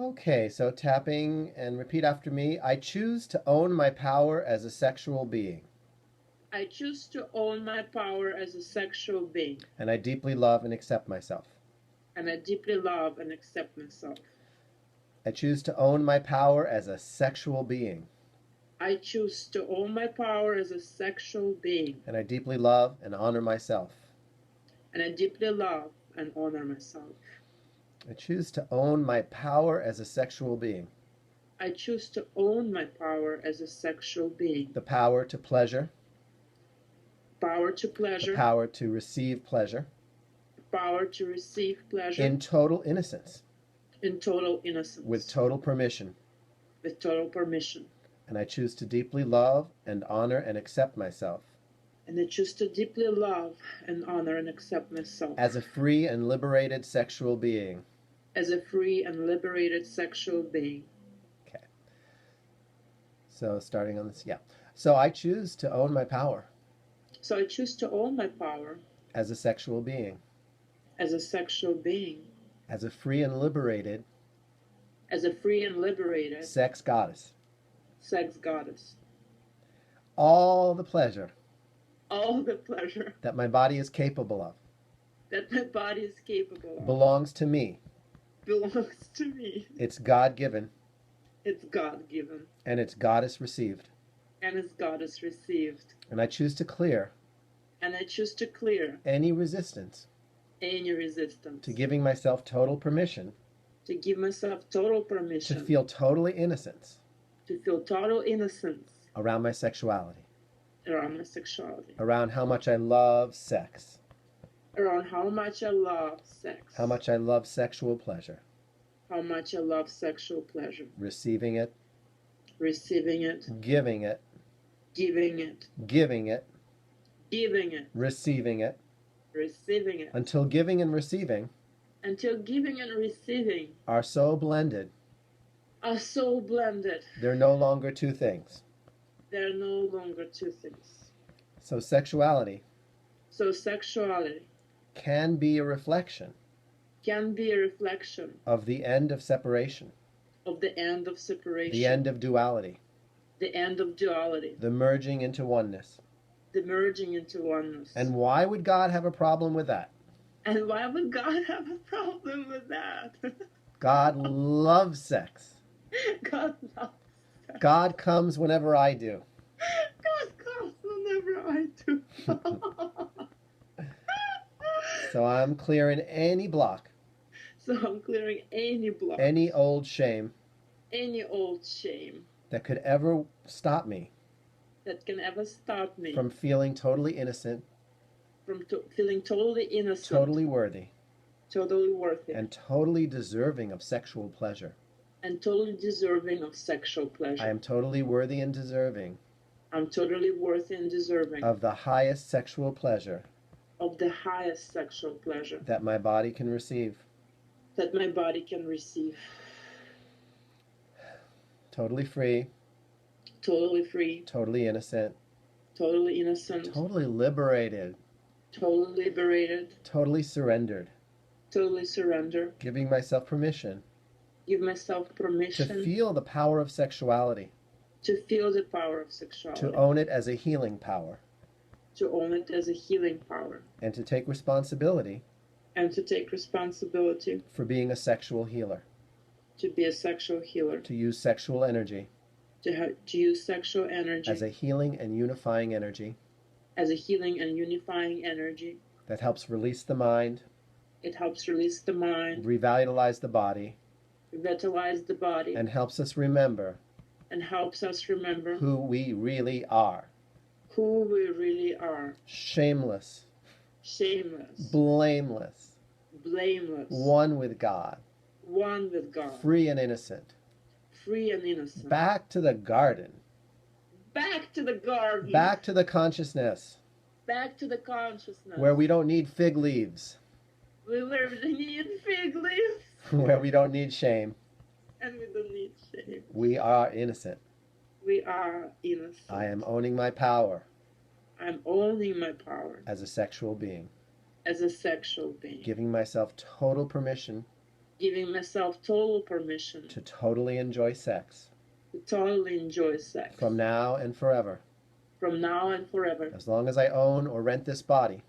Okay, so tapping and repeat after me. I choose to own my power as a sexual being. I choose to own my power as a sexual being. And I deeply love and accept myself. And I deeply love and accept myself. I choose to own my power as a sexual being. I choose to own my power as a sexual being. And I deeply love and honor myself. And I deeply love and honor myself. I choose to own my power as a sexual being. I choose to own my power as a sexual being. The power to pleasure. Power to pleasure. The power to receive pleasure. Power to receive pleasure. In total innocence. In total innocence. With total permission. With total permission. And I choose to deeply love and honor and accept myself. And I choose to deeply love and honor and accept myself. As a free and liberated sexual being. As a free and liberated sexual being. Okay. So starting on this, yeah. So I choose to own my power. So I choose to own my power. As a sexual being. As a sexual being. As a free and liberated. As a free and liberated. Sex goddess. Sex goddess. All the pleasure. All the pleasure. That my body is capable of. That my body is capable of. Belongs to me. Belongs to me. It's God-given. It's God-given. And it's goddess received. And it's goddess received. And I choose to clear. And I choose to clear. Any resistance. Any resistance. To giving myself total permission. To give myself total permission. To feel totally innocence. To feel total innocence. Around my sexuality. Around my sexuality. Around how much I love sex. Around how much I love sex. How much I love sexual pleasure. How much I love sexual pleasure. Receiving it. Receiving it. Giving it. Giving it. Giving it. Giving it. Receiving it. Receiving it. Until giving and receiving. Until giving and receiving. Are so blended. Are so blended. They're no longer two things. They're no longer two things. So sexuality. So sexuality. Can be a reflection. Can be a reflection. Of the end of separation. Of the end of separation. The end of duality. The end of duality. The merging into oneness. The merging into oneness. And why would God have a problem with that? And why would God have a problem with that? God loves sex. God loves sex. God comes whenever I do. God comes whenever I do. So I'm clearing any block. So I'm clearing any block. Any old shame. Any old shame. That could ever stop me. That can ever stop me. From feeling totally innocent. From feeling totally innocent. Totally worthy. Totally worthy. And totally deserving of sexual pleasure. And totally deserving of sexual pleasure. I am totally worthy and deserving. I'm totally worthy and deserving. Of the highest sexual pleasure. Of the highest sexual pleasure. That my body can receive. That my body can receive. Totally free. Totally free. Totally innocent. Totally innocent. Totally liberated. Totally liberated. Totally surrendered. Totally surrender. Giving myself permission. Give myself permission. To feel the power of sexuality. To feel the power of sexuality. To own it as a healing power. To own it as a healing power. And to take responsibility. And to take responsibility. For being a sexual healer. To be a sexual healer. To use sexual energy. To use sexual energy. As a healing and unifying energy. As a healing and unifying energy. That helps release the mind. It helps release the mind. Revitalize the body. Revitalize the body. And helps us remember. And helps us remember. Who we really are. Who we really are. Shameless. Shameless. Blameless. Blameless. One with God. One with God. Free and innocent. Free and innocent. Back to the garden. Back to the garden. Back to the consciousness. Back to the consciousness. Where we don't need fig leaves. Where we need fig leaves. Where we don't need shame. And we don't need shame. We are innocent. We are innocent. I am owning my power. I'm owning my power. As a sexual being. As a sexual being. Giving myself total permission. Giving myself total permission to totally enjoy sex to totally enjoy sex. from now and forever. From now and forever. As long as I own or rent this body.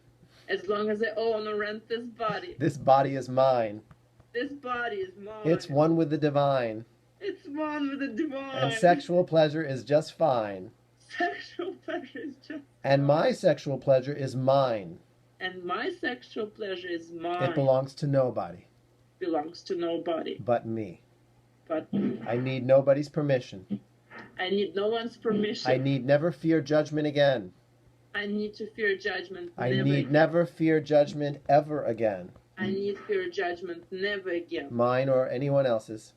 As long as I own or rent this body. This body is mine. This body is mine. It's one with the divine. It's one with the divine. And sexual pleasure is just fine. Sexual pleasure is just And my sexual pleasure is mine. And my sexual pleasure is mine. It belongs to nobody. Belongs to nobody. But me. But I need nobody's permission. I need no one's permission. I need never fear judgment again. I need to fear judgment. I need never fear judgment ever again. I need fear judgment never again. Mine or anyone else's.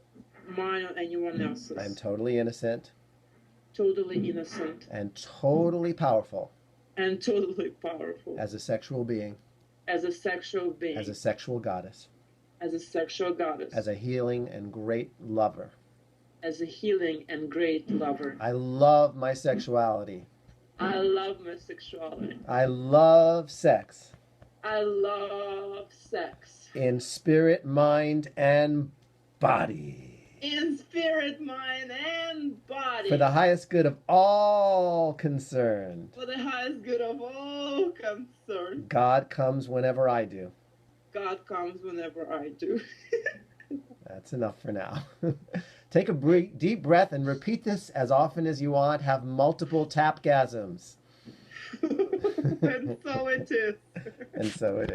Mine or anyone else's. I am totally innocent. Totally innocent. And totally powerful. And totally powerful. As a sexual being. As a sexual being. As a sexual goddess. As a sexual goddess. As a healing and great lover. As a healing and great lover. I love my sexuality. I love my sexuality. I love sex. I love sex. In spirit, mind, and body. In spirit, mind, and body. For the highest good of all concerned. For the highest good of all concerned. God comes whenever I do. God comes whenever I do. That's enough for now. Take a deep breath and repeat this as often as you want. Have multiple tapgasms. And so it is. And so it is.